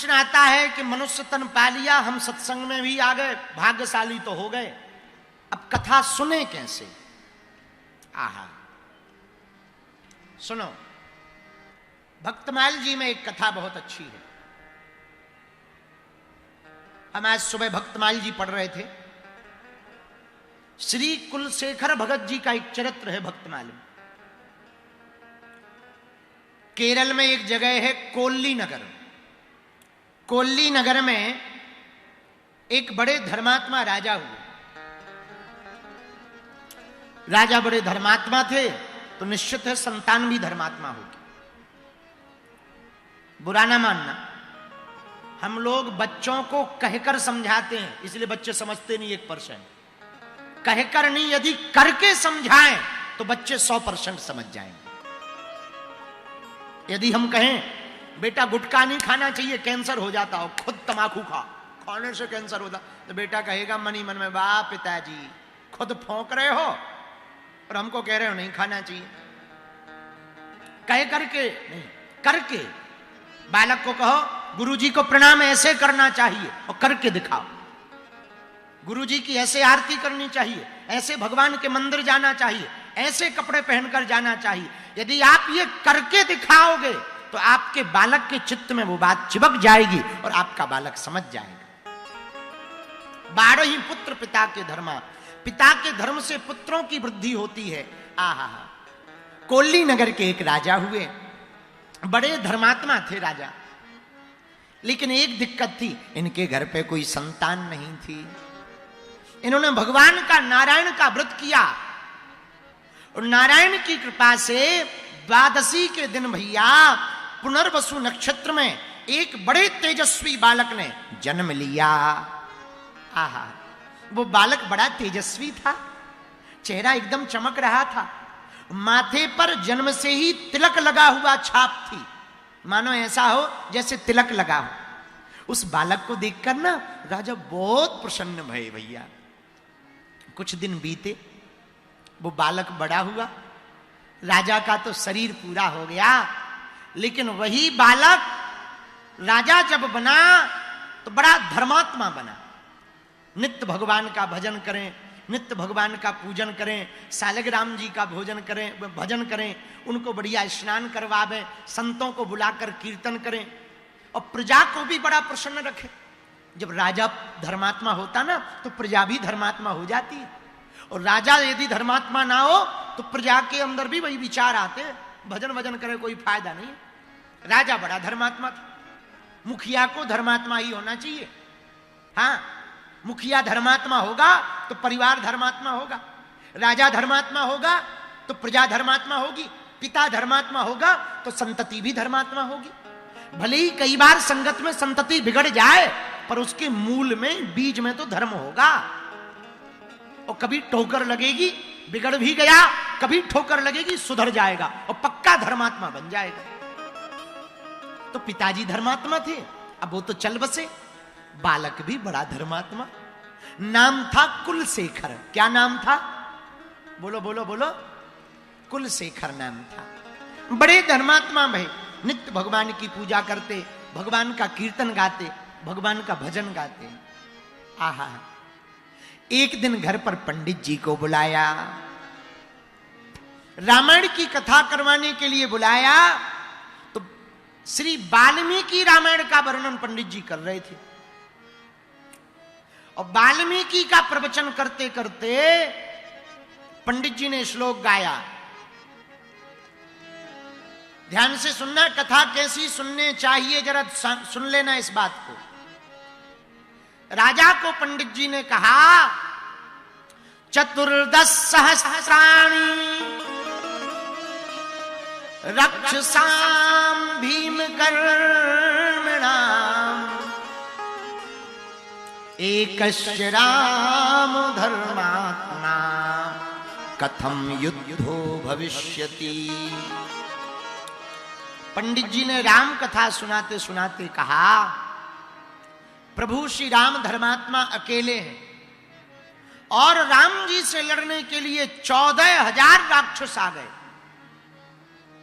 प्रश्न आता है कि मनुष्य तन पा लिया, हम सत्संग में भी आ गए, भाग्यशाली तो हो गए, अब कथा सुने कैसे? आहा, सुनो, भक्तमाल जी में एक कथा बहुत अच्छी है। हम आज सुबह भक्तमाल जी पढ़ रहे थे। श्री कुलशेखर भगत जी का एक चरित्र है भक्तमाल में। केरल में एक जगह है कोल्ली नगर। कोल्ली नगर में एक बड़े धर्मात्मा राजा हुए। राजा बड़े धर्मात्मा थे तो निश्चित है संतान भी धर्मात्मा होगी। बुरा ना मानना, हम लोग बच्चों को कहकर समझाते हैं, इसलिए बच्चे समझते नहीं 1%। कहकर नहीं, यदि करके समझाएं तो बच्चे 100% समझ जाएंगे। यदि हम कहें बेटा गुटखा नहीं खाना चाहिए, कैंसर हो जाता हो, खुद तमाकू खाने से कैंसर होता, तो बेटा कहेगा मन ही मन में, वाह पिताजी खुद फौंक रहे हो और हमको कह रहे हो नहीं खाना चाहिए। कह करके नहीं, करके बालक को कहो गुरुजी को प्रणाम ऐसे करना चाहिए और करके दिखाओ। गुरुजी की ऐसे आरती करनी चाहिए, ऐसे भगवान के मंदिर जाना चाहिए, ऐसे कपड़े पहनकर जाना चाहिए। यदि आप ये करके दिखाओगे तो आपके बालक के चित्त में वो बात चिपक जाएगी और आपका बालक समझ जाएगा। 12 ही पुत्र पिता के धर्मा, पिता के धर्म से पुत्रों की वृद्धि होती है। आहा, कोल्ली नगर के एक राजा हुए, बड़े धर्मात्मा थे राजा, लेकिन एक दिक्कत थी, इनके घर पे कोई संतान नहीं थी। इन्होंने भगवान का, नारायण का व्रत किया और नारायण की कृपा से द्वादशी के दिन भैया पुनर्वसु नक्षत्र में एक बड़े तेजस्वी बालक ने जन्म लिया। आहा, वो बालक बड़ा तेजस्वी था, चेहरा एकदम चमक रहा था, माथे पर जन्म से ही तिलक लगा हुआ छाप थी, मानो ऐसा हो जैसे तिलक लगा हो। उस बालक को देखकर ना राजा बहुत प्रसन्न भये भैया। कुछ दिन बीते, वो बालक बड़ा हुआ, राजा का तो शरीर पूरा हो गया, लेकिन वही बालक राजा जब बना तो बड़ा धर्मात्मा बना। नित्य भगवान का भजन करें, नित्य भगवान का पूजन करें, सालग्राम जी का भजन करें, उनको बढ़िया स्नान करवावें, संतों को बुलाकर कीर्तन करें और प्रजा को भी बड़ा प्रसन्न रखें। जब राजा धर्मात्मा होता ना तो प्रजा भी धर्मात्मा हो जाती है, और राजा यदि धर्मात्मा ना हो तो प्रजा के अंदर भी वही विचार आते, भजन भजन करे कोई फायदा नहीं। राजा बड़ा धर्मात्मा था, मुखिया को धर्मात्मा ही होना चाहिए। हाँ, मुखिया धर्मात्मा होगा तो परिवार धर्मात्मा होगा, राजा धर्मात्मा होगा तो प्रजा धर्मात्मा होगी, पिता धर्मात्मा होगा तो संतति भी धर्मात्मा होगी। भले ही कई बार संगत में संतति बिगड़ जाए पर उसके मूल में, बीज में तो धर्म होगा। और कभी ठोकर लगेगी, बिगड़ भी गया, कभी ठोकर लगेगी, सुधर जाएगा और पक्का धर्मात्मा बन जाएगा। तो पिताजी धर्मात्मा थे, अब वो तो चल बसे। बालक भी बड़ा धर्मात्मा, नाम था कुलशेखर। क्या नाम था? बोलो बोलो बोलो। कुलशेखर नाम था। बड़े धर्मात्मा भाई, नित्य भगवान की पूजा करते, भगवान का कीर्तन गाते, भगवान का भजन गाते। आहा, एक दिन घर पर पंडित जी को बुलाया, रामायण की कथा करवाने के लिए बुलाया। तो श्री वाल्मीकि रामायण का वर्णन पंडित जी कर रहे थे और वाल्मीकि का प्रवचन करते करते पंडित जी ने श्लोक गाया। ध्यान से सुनना, कथा कैसी सुनने चाहिए जरा सुन लेना इस बात को। राजा को पंडित जी ने कहा, 14 सहस्राणि रक्षसाम भीम कर्मणाम एकस्य राम धर्मात्मा कथम युद्धो भविष्यति। पंडित जी ने राम कथा सुनाते सुनाते कहा, प्रभु श्री राम धर्मात्मा अकेले हैं और राम जी से लड़ने के लिए 14,000 राक्षस आ गए।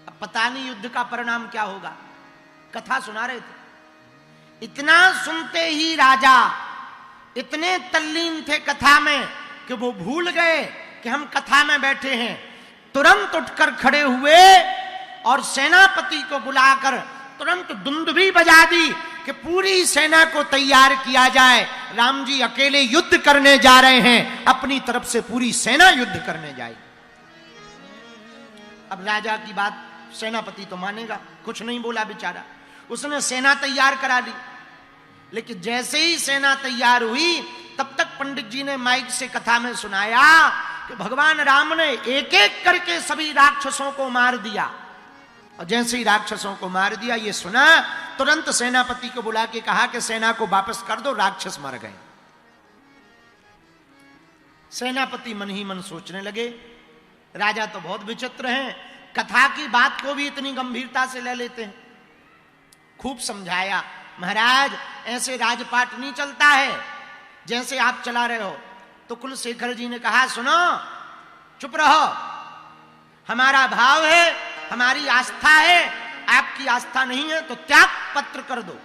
अब पता नहीं युद्ध का परिणाम क्या होगा, कथा सुना रहे थे। इतना सुनते ही राजा इतने तल्लीन थे कथा में कि वो भूल गए कि हम कथा में बैठे हैं। तुरंत उठकर खड़े हुए और सेनापति को बुलाकर तुरंत दुंदुभी बजा दी कि पूरी सेना को तैयार किया जाए, राम जी अकेले युद्ध करने जा रहे हैं, अपनी तरफ से पूरी सेना युद्ध करने जाएगी। अब राजा की बात सेनापति तो मानेगा, कुछ नहीं बोला बेचारा, उसने सेना तैयार करा ली। लेकिन जैसे ही सेना तैयार हुई तब तक पंडित जी ने माइक से कथा में सुनाया कि भगवान राम ने एक एक करके सभी राक्षसों को मार दिया। और जैसे ही राक्षसों को मार दिया ये सुना, तुरंत सेनापति को बुला के कहा कि सेना को वापस कर दो, राक्षस मर गए। सेनापति मन ही मन सोचने लगे, राजा तो बहुत विचित्र हैं, कथा की बात को भी इतनी गंभीरता से ले लेते हैं। खूब समझाया, महाराज ऐसे राजपाट नहीं चलता है जैसे आप चला रहे हो। तो कुलशेखर जी ने कहा, सुनो चुप रहो, हमारा भाव है, हमारी आस्था है, आपकी आस्था नहीं है तो त्याग पत्र कर दो,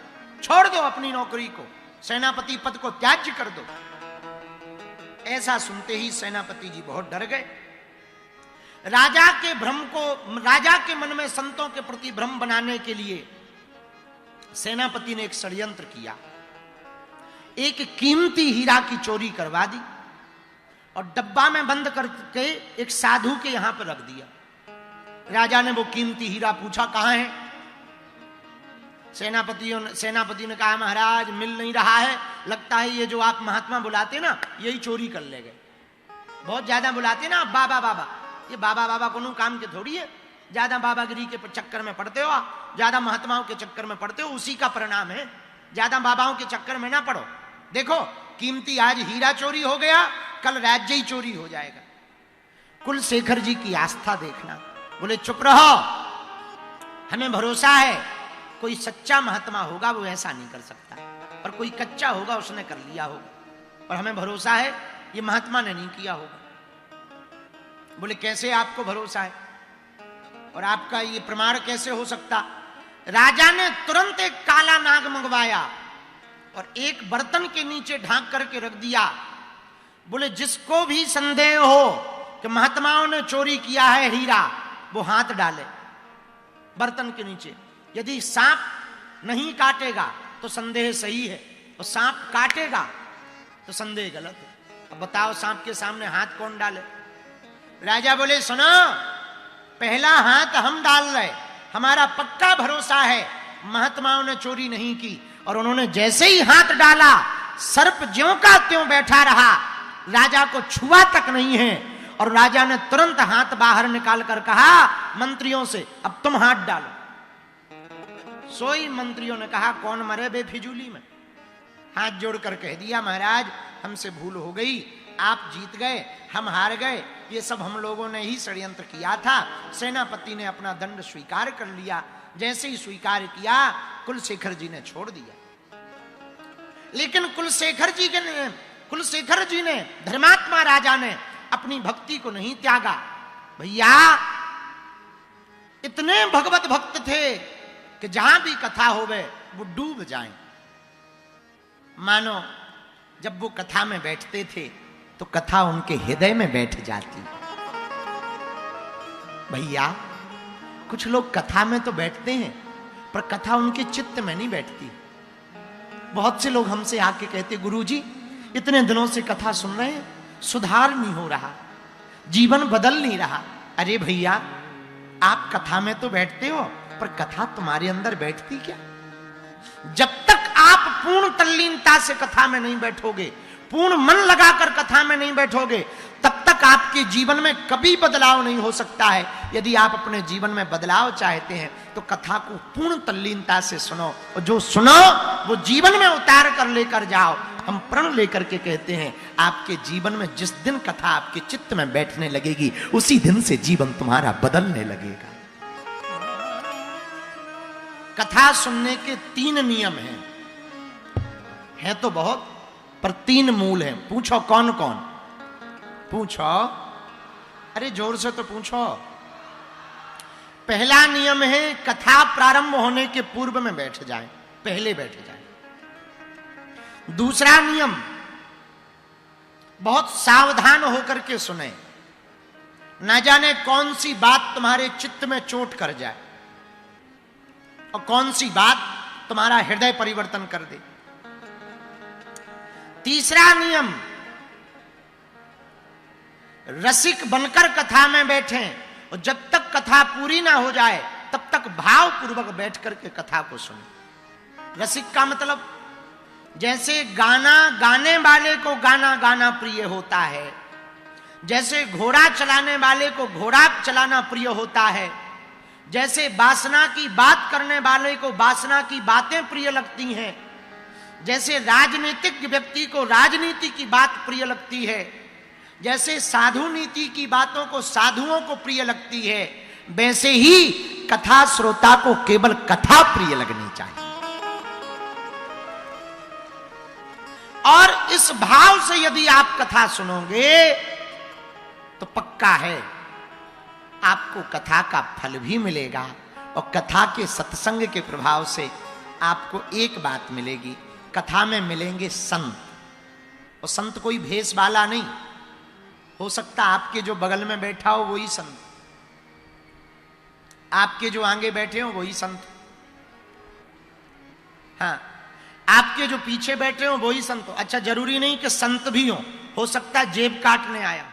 छोड़ दो अपनी नौकरी को, सेनापति पद को त्याज्य कर दो। ऐसा सुनते ही सेनापति जी बहुत डर गए। राजा के मन में संतों के प्रति भ्रम बनाने के लिए सेनापति ने एक षड्यंत्र किया, एक कीमती हीरा की चोरी करवा दी और डब्बा में बंद करके एक साधु के यहां पर रख दिया। राजा ने वो कीमती हीरा पूछा, कहां है? सेनापति ने कहा, महाराज मिल नहीं रहा है, लगता है ये जो आप महात्मा बुलाते ना यही चोरी कर ले गए। बहुत ज्यादा बुलाते ना बाबा बाबा, ये बाबा बाबा कोनो काम के थोड़ी है, ज्यादा बाबागिरी के चक्कर में पड़ते हो आप, ज्यादा महात्माओं के चक्कर में पड़ते हो, उसी का परिणाम है। ज्यादा बाबाओं के चक्कर में ना पड़ो। देखो कीमती आज हीरा चोरी हो गया, कल राज्य ही चोरी हो जाएगा। कुलशेखर जी की आस्था देखना, बोले चुप रहो, हमें भरोसा है कोई सच्चा महात्मा होगा वो ऐसा नहीं कर सकता, और कोई कच्चा होगा उसने कर लिया होगा, और हमें भरोसा है ये महात्मा ने नहीं किया होगा। बोले कैसे आपको भरोसा है और आपका ये प्रमाण कैसे हो सकता? राजा ने तुरंत एक काला नाग मंगवाया और एक बर्तन के नीचे ढांक करके रख दिया। बोले जिसको भी संदेह हो कि महात्माओं ने चोरी किया है हीरा, वो हाथ डाले बर्तन के नीचे। यदि सांप नहीं काटेगा तो संदेह सही है, और सांप काटेगा तो संदेह गलत है। अब बताओ सांप के सामने हाथ कौन डाले? राजा बोले सुनो, पहला हाथ हम डाल रहे, हमारा पक्का भरोसा है महात्माओं ने चोरी नहीं की। और उन्होंने जैसे ही हाथ डाला, सर्प ज्यों का त्यों बैठा रहा, राजा को छुआ तक नहीं है। और राजा ने तुरंत हाथ बाहर निकाल कर कहा मंत्रियों से, अब तुम हाथ डालो। सोई मंत्रियों ने कहा कौन मरे बेफिजूली में। हाथ जोड़कर कह दिया, महाराज हमसे भूल हो गई, आप जीत गए, हम हार गए, ये सब हम लोगों ने ही षड्यंत्र किया था। सेनापति ने अपना दंड स्वीकार कर लिया। जैसे ही स्वीकार किया, कुलशेखर जी ने छोड़ दिया। लेकिन कुलशेखर जी ने धर्मात्मा राजा ने अपनी भक्ति को नहीं त्यागा। भैया इतने भगवत भक्त थे कि जहां भी कथा होवे वो डूब जाएं। मानो जब वो कथा में बैठते थे तो कथा उनके हृदय में बैठ जाती। भैया कुछ लोग कथा में तो बैठते हैं पर कथा उनके चित्त में नहीं बैठती। बहुत से लोग हमसे आके कहते, गुरुजी इतने दिनों से कथा सुन रहे हैं, सुधार नहीं हो रहा, जीवन बदल नहीं रहा। अरे भैया आप कथा में तो बैठते हो पर कथा तुम्हारे अंदर बैठती क्या? जब तक आप पूर्ण तल्लीनता से कथा में नहीं बैठोगे, पूर्ण मन लगाकर कथा में नहीं बैठोगे, तब तक आपके जीवन में कभी बदलाव नहीं हो सकता है। यदि आप अपने जीवन में बदलाव चाहते हैं तो कथा को पूर्ण तल्लीनता से सुनो, और जो सुनो वो जीवन में उतार कर लेकर जाओ। हम प्रण लेकर के कहते हैं, आपके जीवन में जिस दिन कथा आपके चित्त में बैठने लगेगी, उसी दिन से जीवन तुम्हारा बदलने लगेगा। कथा सुनने के 3 नियम हैं तो बहुत, पर 3 मूल हैं। पूछो कौन कौन? पूछो, अरे जोर से तो पूछो। पहला नियम है कथा प्रारंभ होने के पूर्व में बैठ जाएं, पहले बैठ जाएं। दूसरा नियम, बहुत सावधान होकर के सुने, ना जाने कौन सी बात तुम्हारे चित्त में चोट कर जाए और कौन सी बात तुम्हारा हृदय परिवर्तन कर दे। तीसरा नियम, रसिक बनकर कथा में बैठें और जब तक कथा पूरी ना हो जाए तब तक भाव पूर्वक बैठ करके कथा को सुने। रसिक का मतलब, जैसे गाना गाने वाले को गाना गाना प्रिय होता है, जैसे घोड़ा चलाने वाले को घोड़ा चलाना प्रिय होता है, जैसे वासना की बात करने वाले को वासना की बातें प्रिय लगती हैं, जैसे राजनीतिक व्यक्ति को राजनीति की बात प्रिय लगती है, जैसे साधु नीति की बातों को साधुओं को प्रिय लगती है, वैसे ही कथा श्रोता को केवल कथा प्रिय लगनी चाहिए। और इस भाव से यदि आप कथा सुनोगे तो पक्का है आपको कथा का फल भी मिलेगा। और कथा के सत्संग के प्रभाव से आपको एक बात मिलेगी, कथा में मिलेंगे संत। और संत कोई भेष वाला नहीं, हो सकता आपके जो बगल में बैठा हो वही संत, आपके जो आगे बैठे हो वही संत, हाँ, आपके जो पीछे बैठे हो वही संत हो। अच्छा, जरूरी नहीं कि संत भी हो सकता है जेब काटने आया,